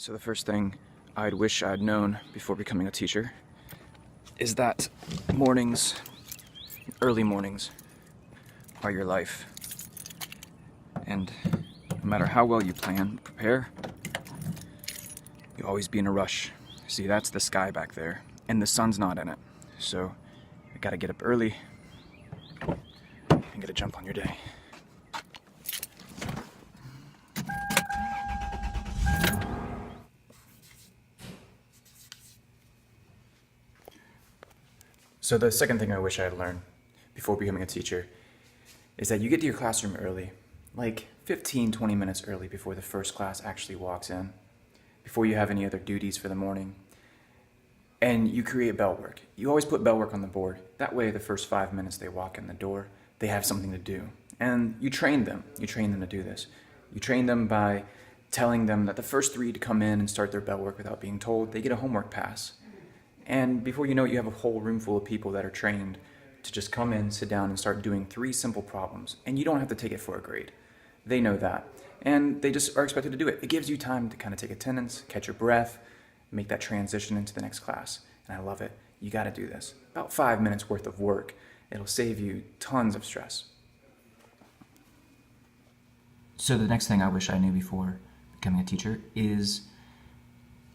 So the first thing I'd wish I'd known before becoming a teacher is that mornings, early mornings, are your life. And no matter how well you plan, prepare, you'll always be in a rush. See, that's the sky back there, and the sun's not in it. So you gotta get up early and get a jump on your day. So the second thing I wish I had learned before becoming a teacher is that you get to your classroom early, like 15-20 minutes early before the first class actually walks in, before you have any other duties for the morning. And you create bell work. You always put bell work on the board. That way the first 5 minutes they walk in the door, they have something to do. And you train them. You train them to do this. You train them by telling them that the first 3 to come in and start their bell work without being told, they get a homework pass. And before you know it, you have a whole room full of people that are trained to just come in, sit down, and start doing 3 simple problems. And you don't have to take it for a grade. They know that. And they just are expected to do it. It gives you time to kind of take attendance, catch your breath, make that transition into the next class. And I love it. You got to do this. About 5 minutes worth of work. It'll save you tons of stress. So the next thing I wish I knew before becoming a teacher is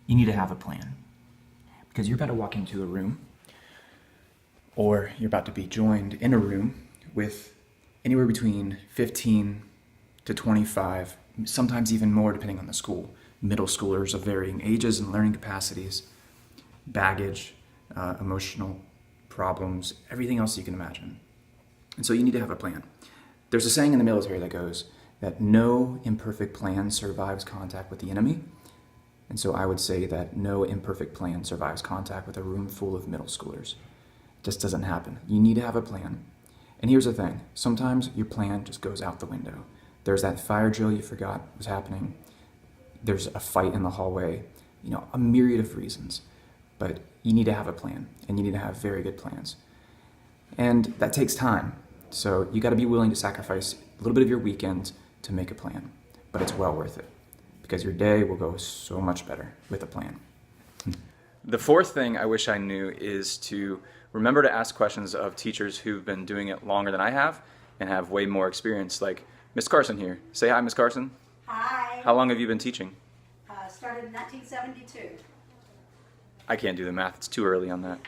you need to have a plan. Because you're about to walk into a room, or you're about to be joined in a room with anywhere between 15 to 25, sometimes even more depending on the school. Middle schoolers of varying ages and learning capacities, baggage, emotional problems, everything else you can imagine. And so you need to have a plan. There's a saying in the military that goes that no imperfect plan survives contact with the enemy. And so I would say that no imperfect plan survives contact with a room full of middle schoolers. It just doesn't happen. You need to have a plan. And here's the thing. Sometimes your plan just goes out the window. There's that fire drill you forgot was happening. There's a fight in the hallway. A myriad of reasons. But you need to have a plan, and you need to have very good plans. And that takes time. So you got to be willing to sacrifice a little bit of your weekend to make a plan. But it's well worth it, because your day will go so much better with a plan. The fourth thing I wish I knew is to remember to ask questions of teachers who've been doing it longer than I have and have way more experience, like Miss Carson here. Say hi, Miss Carson. Hi. How long have you been teaching? Started in 1972. I can't do the math, it's too early on that.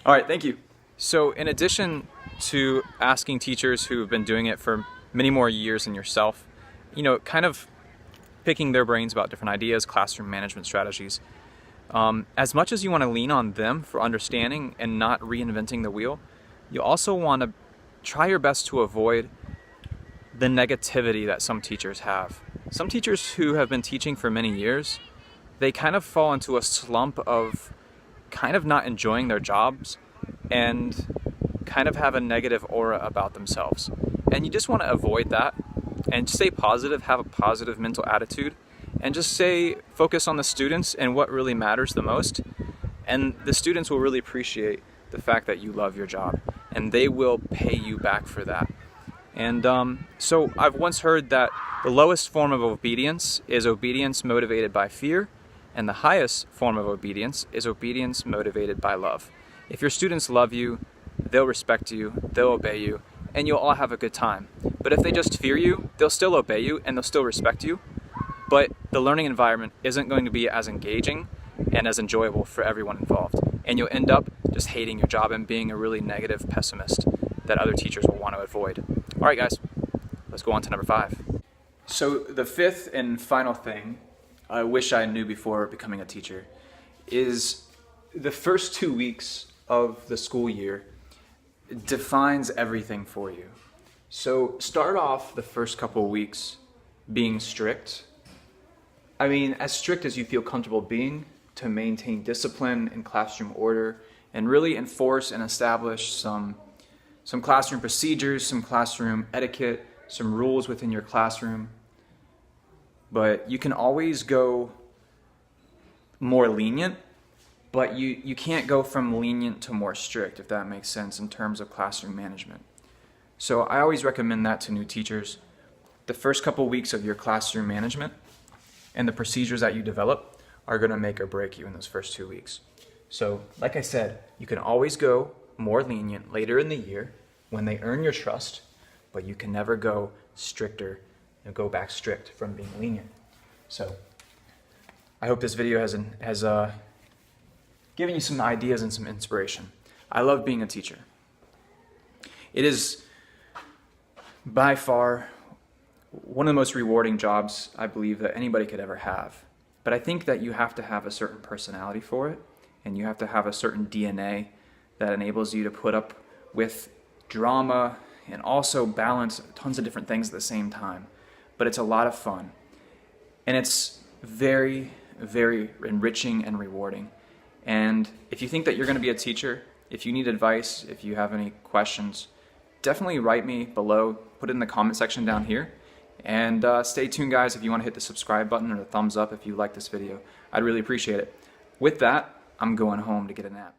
All right, thank you. So in addition to asking teachers who have been doing it for many more years than yourself, kind of picking their brains about different ideas, classroom management strategies. As much as you want to lean on them for understanding and not reinventing the wheel, you also want to try your best to avoid the negativity that some teachers have. Some teachers who have been teaching for many years, they kind of fall into a slump of kind of not enjoying their jobs and kind of have a negative aura about themselves. And you just want to avoid that and stay positive, have a positive mental attitude, and just focus on the students and what really matters the most. And the students will really appreciate the fact that you love your job, and they will pay you back for that. And so I've once heard that the lowest form of obedience is obedience motivated by fear, and the highest form of obedience is obedience motivated by love. If your students love you, they'll respect you, they'll obey you, and you'll all have a good time. But if they just fear you, they'll still obey you and they'll still respect you, but the learning environment isn't going to be as engaging and as enjoyable for everyone involved. And you'll end up just hating your job and being a really negative pessimist that other teachers will want to avoid. All right, guys, let's go on to number 5. So the fifth and final thing I wish I knew before becoming a teacher is the first 2 weeks of the school year defines everything for you. So start off the first couple of weeks being strict. I mean, as strict as you feel comfortable being to maintain discipline and classroom order and really enforce and establish some classroom procedures, some classroom etiquette, some rules within your classroom. But you can always go more lenient, but you can't go from lenient to more strict, if that makes sense, in terms of classroom management. So I always recommend that to new teachers. The first couple weeks of your classroom management, and the procedures that you develop are going to make or break you in those first 2 weeks. So, like I said, you can always go more lenient later in the year when they earn your trust, but you can never go stricter and go back strict from being lenient. So, I hope this video has given you some ideas and some inspiration. I love being a teacher. It is by far one of the most rewarding jobs I believe that anybody could ever have. But I think that you have to have a certain personality for it, and you have to have a certain DNA that enables you to put up with drama and also balance tons of different things at the same time. But it's a lot of fun. And it's very, very enriching and rewarding. And if you think that you're going to be a teacher, if you need advice, if you have any questions, definitely write me below, put it in the comment section down here. And stay tuned, guys, if you want to hit the subscribe button or the thumbs up if you like this video. I'd really appreciate it. With that, I'm going home to get a nap.